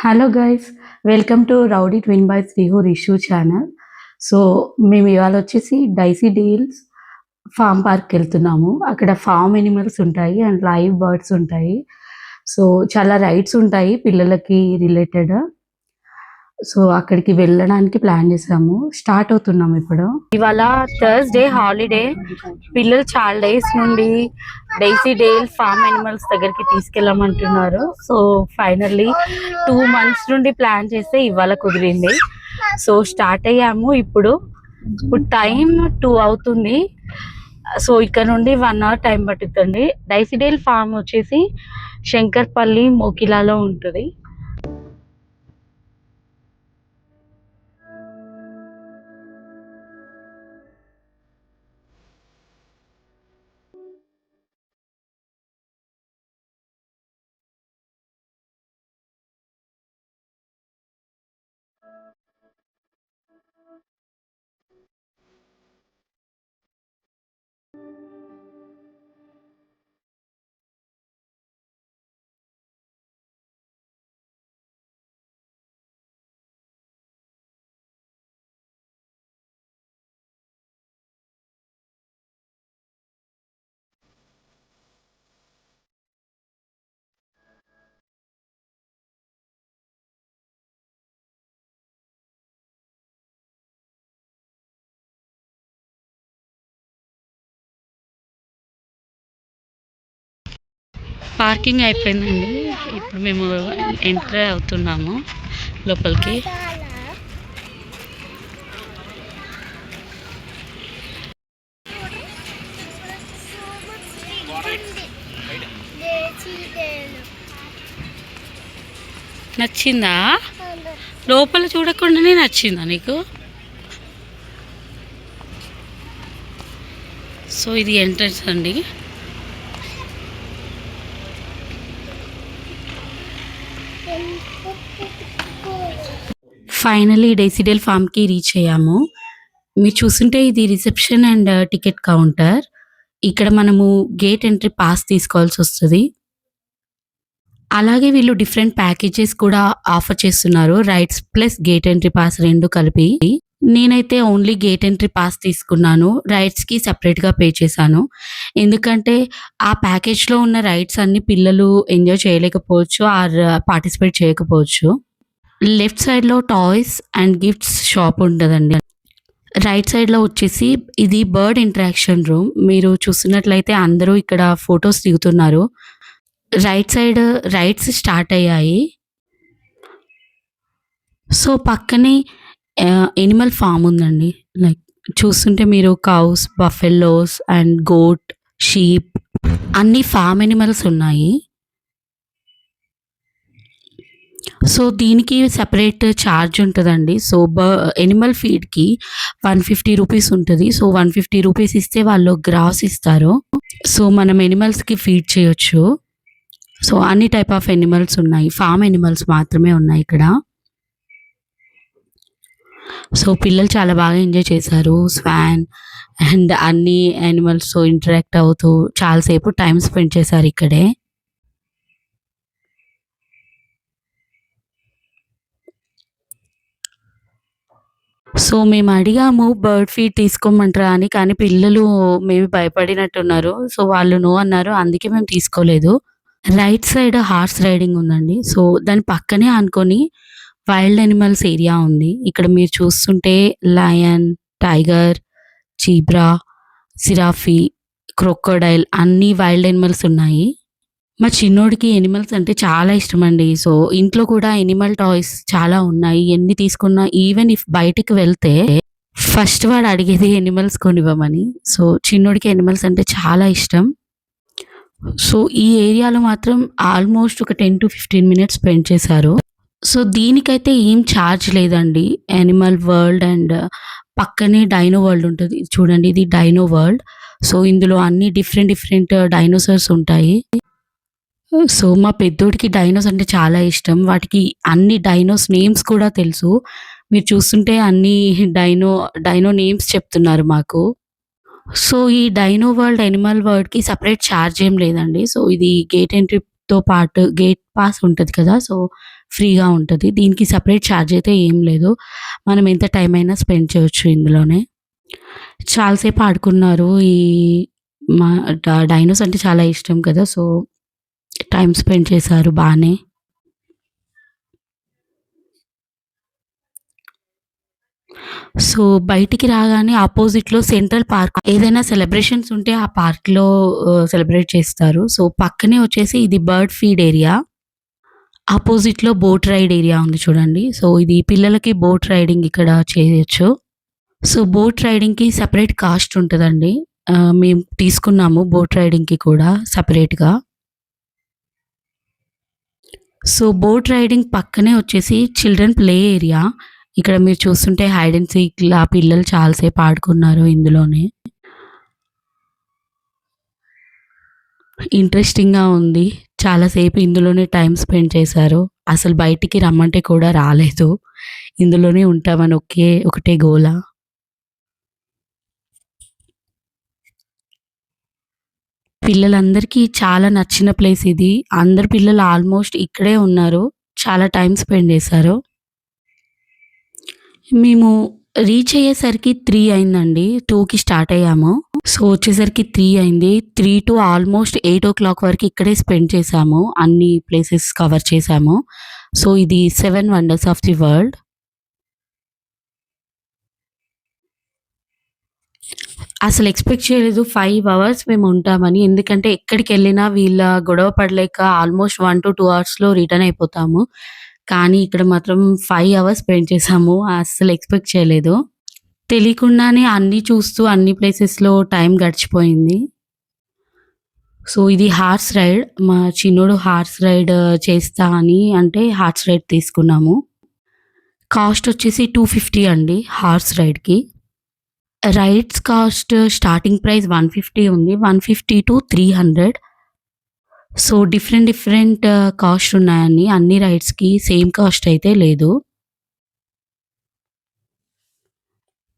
Hello guys, welcome to rowdy twin by Srihu Rishu channel. So మేము ఇవాళ వచ్చేసి డైసీ డీల్స్ ఫామ్ పార్క్ వెళ్తున్నాము. అక్కడ ఫామ్ ఎనిమల్స్ ఉంటాయి అండ్ లైవ్ బర్డ్స్ ఉంటాయి. సో చాలా రైడ్స్ ఉంటాయి పిల్లలకి రిలేటెడ్. సో అక్కడికి వెళ్ళడానికి ప్లాన్ చేసాము. స్టార్ట్ అవుతున్నాం ఇప్పుడు. ఇవాళ థర్స్డే హాలిడే. పిల్లలు చాలా డేస్ నుండి డైసీ డేల్ ఫామ్ ఎనిమల్స్ దగ్గరికి తీసుకెళ్ళమంటున్నారు. సో ఫైనల్లీ 2 months నుండి ప్లాన్ చేస్తే ఇవాళ కుదిరింది. సో స్టార్ట్ అయ్యాము. ఇప్పుడు టైం 2 అవుతుంది. సో ఇక్కడ నుండి 1 hour టైం పట్టుతుంది. డైసీడేల్ ఫామ్ వచ్చేసి శంకర్పల్లి మోకిలాలో ఉంటుంది. పార్కింగ్ అయిపోయిందండి. ఇప్పుడు మేము ఎంటర్ అవుతున్నాము లోపలికి. నచ్చిందా? లోపల చూడకుండానే నచ్చిందా నీకు? సో ఇది ఎంట్రన్స్ అండి. ఫైనలీ డైసీడేల్ ఫామ్కి రీచ్ అయ్యాము. మీరు చూస్తుంటే ఇది రిసెప్షన్ అండ్ టికెట్ కౌంటర్. ఇక్కడ మనము గేట్ ఎంట్రీ పాస్ తీసుకోవాల్సి వస్తుంది. అలాగే వీళ్ళు డిఫరెంట్ ప్యాకేజెస్ కూడా ఆఫర్ చేస్తున్నారు. Rides plus gate entry pass 2 కలిపి. నేనైతే ఓన్లీ గేట్ ఎంట్రీ పాస్ తీసుకున్నాను. రైడ్స్కి సపరేట్గా పే చేశాను. ఎందుకంటే ఆ ప్యాకేజ్లో ఉన్న రైడ్స్ అన్ని పిల్లలు ఎంజాయ్ చేయలేకపోవచ్చు ఆర్ పార్టిసిపేట్ చేయకపోవచ్చు. లెఫ్ట్ సైడ్లో టాయ్స్ అండ్ గిఫ్ట్స్ షాప్ ఉంటుందండి. రైట్ సైడ్లో వచ్చేసి ఇది బర్డ్ ఇంటరాక్షన్ రూమ్. మీరు చూస్తున్నట్లయితే అందరూ ఇక్కడ ఫొటోస్ దిగుతున్నారు. రైట్ సైడ్ రైడ్స్ స్టార్ట్ అయ్యాయి. సో పక్కనే ఎనిమల్ ఫామ్ ఉందండి. లైక్ చూస్తుంటే మీరు cows, buffaloes and goat, sheep అన్ని ఫామ్ ఎనిమల్స్ ఉన్నాయి. సో దీనికి సెపరేట్ ఛార్జ్ ఉంటుందండి. సో ఎనిమల్ ఫీడ్కి 150 రూపీస్ ఉంటుంది. సో 150 రూపీస్ ఇస్తే వాళ్ళు గ్రాస్ ఇస్తారు. సో మనం ఎనిమల్స్కి ఫీడ్ చేయొచ్చు. సో అన్ని టైప్ ఆఫ్ ఎనిమల్స్ ఉన్నాయి. ఫామ్ ఎనిమల్స్ మాత్రమే ఉన్నాయి ఇక్కడ. సో పిల్లలు చాలా బాగా ఎంజాయ్ చేశారు. స్వాన్ అండ్ అన్ని యానిమల్స్తో ఇంటరాక్ట్ అవుతూ చాలాసేపు టైం స్పెండ్ చేశారు ఇక్కడే. సో మేము అడిగాము బర్డ్ ఫీడ్ తీసుకోమంటారా అని. కానీ పిల్లలు మేబీ భయపడినట్టున్నారు. సో వాళ్ళు నో అన్నారు. అందుకే మేము తీసుకోలేదు. రైట్ సైడ్ హార్స్ రైడింగ్ ఉందండి. సో దాని పక్కనే అనుకొని వైల్డ్ యానిమల్స్ ఏరియా ఉంది. ఇక్కడ మీరు చూస్తుంటే lion, tiger, zebra, giraffe, crocodile అన్ని వైల్డ్ యానిమల్స్ ఉన్నాయి. మా చిన్నోడికి యానిమల్స్ అంటే చాలా ఇష్టమండి. సో ఇంట్లో కూడా యానిమల్ టాయ్స్ చాలా ఉన్నాయి. ఎన్ని తీసుకున్నా ఈవెన్ ఇఫ్ బయటికి వెళ్తే ఫస్ట్ వాడు అడిగేది యానిమల్స్ కొనివ్వమని. సో చిన్నోడికి యానిమల్స్ అంటే చాలా ఇష్టం. సో ఈ ఏరియాలో మాత్రం ఆల్మోస్ట్ ఒక 10 to 15 minutes స్పెండ్ చేశారు. సో దీనికైతే ఏం ఛార్జ్ లేదండి. యానిమల్ వరల్డ్ అండ్ పక్కనే డైనో వరల్డ్ ఉంటుంది. చూడండి ఇది డైనో వరల్డ్. సో ఇందులో అన్ని డిఫరెంట్ డైనోసార్స్ ఉంటాయి. సో మా పెద్దోడికి డైనోస్ అంటే చాలా ఇష్టం. వాటికి అన్ని డైనోస్ నేమ్స్ కూడా తెలుసు. మీరు చూస్తుంటే అన్ని డైనో నేమ్స్ చెప్తున్నారు మాకు. సో ఈ డైనో వరల్డ్, యానిమల్ వరల్డ్‌కి సెపరేట్ ఛార్జ్ ఏం లేదండి. సో ఇది గేట్ ఎంట్రీతో పాటు గేట్ పాస్ ఉంటది కదా! సో ఫ్రీగా ఉంటది. దీనికి సెపరేట్ ఛార్జ్ అయితే ఏం లేదు. మనం ఎంత టైం అయినా స్పెండ్ చేయొచ్చు ఇందులోనే. చాలా సేపు ఆడుకున్నారు. ఈ మా డైనోస్ అంటే చాలా ఇష్టం కదా! సో, టైమ్ స్పెండ్ చేశారు బానే. సో, బయటికి రాగానే అపోజిట్‌లో సెంట్రల్ పార్క్ ఏదైనా సెలబ్రేషన్స్ ఉంటే ఆ పార్క్‌లో సెలబ్రేట్ చేస్తారు. సో, పక్కనే వచ్చేసి ఇది బర్డ్ ఫీడ్ ఏరియా. అపోజిట్‌లో బోట్ రైడ్ ఏరియా ఉంది చూడండి. సో, ఇది పిల్లలకి బోట్ రైడింగ్ ఇక్కడ చేయొచ్చు. సో, బోట్ రైడింగ్‌కి సెపరేట్ కాస్ట్ ఉంటదండి. మేము తీసుకున్నాము బోట్ రైడింగ్‌కి కూడా సెపరేట్‌గా. సో, బోట్ రైడింగ్ పక్కనే వచ్చేసి చిల్డ్రన్ ప్లే ఏరియా. ఇక్కడ మీరు చూస్తుంటే హైడ్ అండ్ సీక్‌లా పిల్లలు చాలా సేపు ఆడుకున్నారు ఇందులోనే. ఇంట్రెస్టింగ్‌గా ఉంది. చాలా సేపు ఇందులోనే టైమ్ స్పెండ్ చేశారు. అసలు బయటికి రమ్మంటే కూడా రాలేదు. ఇందులోనే ఉంటామని ఒకటే గోల. పిల్లలందరికీ చాలా నచ్చిన ప్లేస్ ఇది. అందరు పిల్లలు ఆల్మోస్ట్ ఇక్కడే ఉన్నారు. చాలా టైమ్ స్పెండ్ చేశారు. మేము రీచ్ అయ్యేసరికి 3 అయిందండి. 2కి స్టార్ట్ అయ్యాము. సో, వచ్చేసరికి 3 అయింది. 3 టు ఆల్మోస్ట్ 8:00 వరకు ఇక్కడే స్పెండ్ చేశాము. అన్ని ప్లేసెస్ కవర్ చేశాము. సో, ఇది 7 వండర్స్ ఆఫ్ ది వరల్డ్. అసలు ఎక్స్‌పెక్ట్ చేయలేదు 5 అవర్స్ మేము ఉంటామని. ఎందుకంటే ఎక్కడికెళ్ళినా వీళ్ళ గొడవ పడలేక ఆల్మోస్ట్ 1-2 అవర్స్‌లో రిటర్న్ అయిపోతాము. కానీ ఇక్కడ మాత్రం 5 అవర్స్ స్పెండ్ చేశాము. అస్సలు ఎక్స్‌పెక్ట్ చేయలేదు. తెలియకుండానే అన్నీ చూస్తూ అన్ని ప్లేసెస్‌లో టైం గడిచిపోయింది. సో, ఇది హార్స్ రైడ్. మా చిన్నోడు హార్స్ రైడ్ చేస్తా అని అంటే హార్స్ రైడ్ తీసుకున్నాము. కాస్ట్ వచ్చేసి 250 అండి హార్స్ రైడ్‌కి. రైడ్స్ కాస్ట్ స్టార్టింగ్ ప్రైస్ 150 ఉంది. 150-300. సో, డిఫరెంట్ కాస్ట్ ఉన్నాయండి. అన్ని రైడ్స్‌కి సేమ్ కాస్ట్ అయితే లేదు.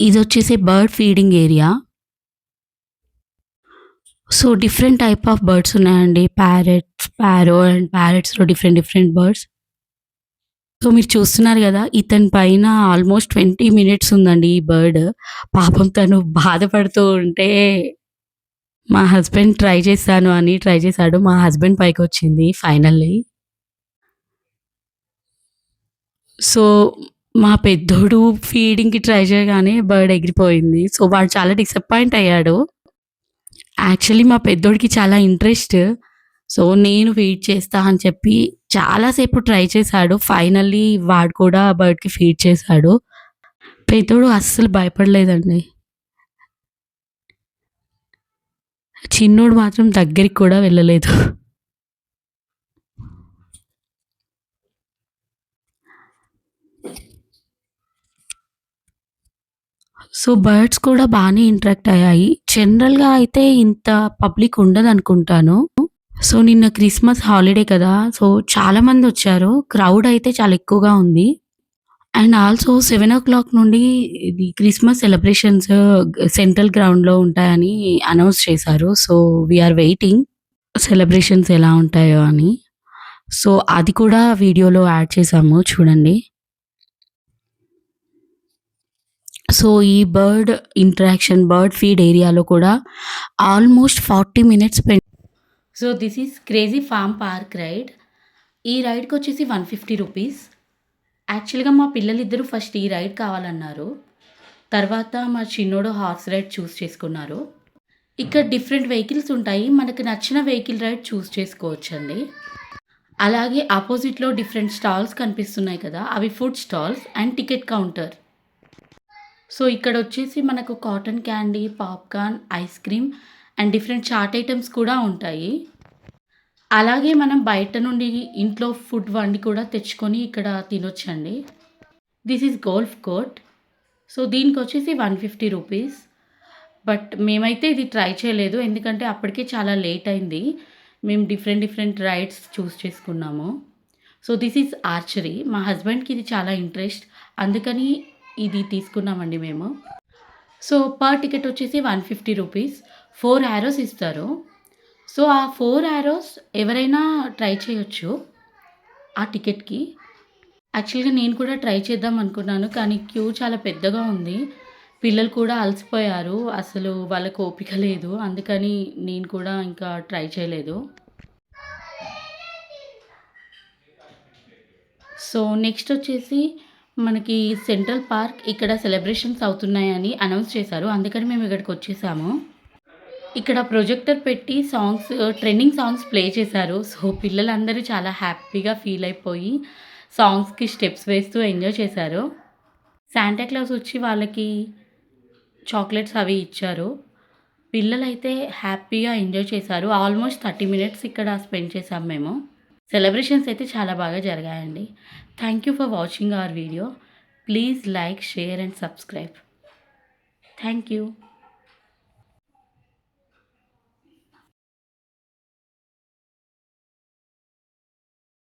ఇదొచ్చేసి bird feeding area. So, different type of birds ఉన్నాయండి. ప్యారట్స్, స్పారో అండ్ ప్యారట్స్‌లో డిఫరెంట్ బర్డ్స్. సో, మీరు చూస్తున్నారు గదా! ఇతని పైన ఆల్మోస్ట్ 20 మినిట్స్ ఉందండి ఈ బర్డ్. పాపం తను బాధపడుతూ ఉంటే మా హస్బెండ్ ట్రై చేశాడు. మా హస్బెండ్ పైకొచ్చింది ఫైనల్లీ. సో, మా పెద్దోడు ఫీడింగ్‌కి ట్రై చేయగానే బర్డ్ ఎగిరిపోయింది. సో, వాడు చాలా డిసప్పాయింట్ అయ్యాడు. యాక్చువల్లీ మా పెద్దోడికి చాలా ఇంట్రెస్ట్. సో, నేను ఫీడ్ చేస్తా అని చెప్పి చాలా సేపు ట్రై చేశాడు. ఫైనల్లీ వాడు కూడా బర్డ్‌కి ఫీడ్ చేశాడు. పెద్దోడు అస్సలు భయపడలేదండి. చిన్నోడు మాత్రం దగ్గరికి కూడా వెళ్ళలేదు. సో, బర్డ్స్ కూడా బానే ఇంటరాక్ట్ అయ్యాయి. జనరల్‌గా అయితే ఇంత పబ్లిక్ ఉండదనుకుంటాను. సో, నిన్న క్రిస్మస్ హాలిడే కదా! సో, చాలామందొచ్చారు. క్రౌడ్ అయితే చాలా ఎక్కువగా ఉంది. అండ్ ఆల్సో 7:00 నుండి ఇది క్రిస్మస్ సెలబ్రేషన్స్ సెంట్రల్ గ్రౌండ్‌లో ఉంటాయని అనౌన్స్ చేశారు. So, we are waiting celebrations ఎలా ఉంటాయో అని. సో, అది కూడా వీడియోలో యాడ్ చేశాము చూడండి. సో, ఈ బర్డ్ ఫీడ్ ఏరియాలో కూడా almost 40 minutes so, this is crazy farm park ride. ఈ రైడ్‌కొచ్చేసి 150 రూపీస్. యాక్చువల్‌గా మా పిల్లలిద్దరూ ఫస్ట్ ఈ రైడ్ కావాలన్నారు. తర్వాత మా చిన్నోడు హార్స్ రైడ్ చూజ్ చేసుకున్నారు. ఇక్కడ డిఫరెంట్ వెహికల్స్ ఉంటాయి. మనకు నచ్చిన వెహికల్ రైడ్ చూజ్ చేసుకోవచ్చండి. అలాగే అపోజిట్‌లో డిఫరెంట్ స్టాల్స్ కనిపిస్తున్నాయి కదా! అవి food stalls and ticket counter. So, ఇక్కడొచ్చేసి మనకు cotton candy, popcorn, ice cream and different chaat items కూడా ఉంటాయి. అలాగే మనం బయట నుండి ఇంట్లో ఫుడ్ వండి కూడా తెచ్చుకొని ఇక్కడ తినొచ్చండి. This is golf court. So, దీనికొచ్చేసి 150 రూపీస్. బట్ మేమైతే ఇది ట్రై చేయలేదు. ఎందుకంటే అప్పటికే చాలా లేట్ అయింది. మేము డిఫరెంట్ రైడ్స్ చూజ్ చేసుకున్నాము. So, this is archery. మా హస్బెండ్‌కి ఇది చాలా ఇంట్రెస్ట్. అందుకని ఇది తీసుకున్నామండి మేము. సో, పర్ టికెట్ వచ్చేసి 150 రూపీస్. 4 యారోస్ ఇస్తారు. సో, ఆ 4 యారోస్ ఎవరైనా ట్రై చేయొచ్చు ఆ టికెట్‌కి. యాక్చువల్‌గా నేను కూడా ట్రై చేద్దాం అనుకున్నాను. కానీ క్యూ చాలా పెద్దగా ఉంది. పిల్లలు కూడా అలసిపోయారు. అసలు వాళ్ళకి ఓపిక లేదు. అందుకని నేను కూడా ఇంకా ట్రై చేయలేదు. సో, నెక్స్టొచ్చేసి మనకి సెంట్రల్ పార్క్ ఇక్కడ సెలబ్రేషన్స్ అవుతున్నాయని అనౌన్స్ చేశారు. అందుకని మేము ఇక్కడికొచ్చేసాము. ఇక్కడ ప్రొజెక్టర్ పెట్టి ట్రెండింగ్ సాంగ్స్ ప్లే చేశారు. సో, పిల్లలందరూ చాలా హ్యాపీగా ఫీల్ అయిపోయి సాంగ్స్‌కి స్టెప్స్ వేస్తూ ఎంజాయ్ చేశారు. సాంటా క్లాస్ వచ్చి వాళ్ళకి చాక్లెట్స్ అవి ఇచ్చారు. పిల్లలైతే హ్యాపీగా ఎంజాయ్ చేశారు. ఆల్మోస్ట్ 30 మినిట్స్ ఇక్కడ స్పెండ్ చేశాం మేము. సెలబ్రేషన్స్ అయితే చాలా బాగా జరిగాయండి. Thank you for watching our video. Please like, share and subscribe. Thank you.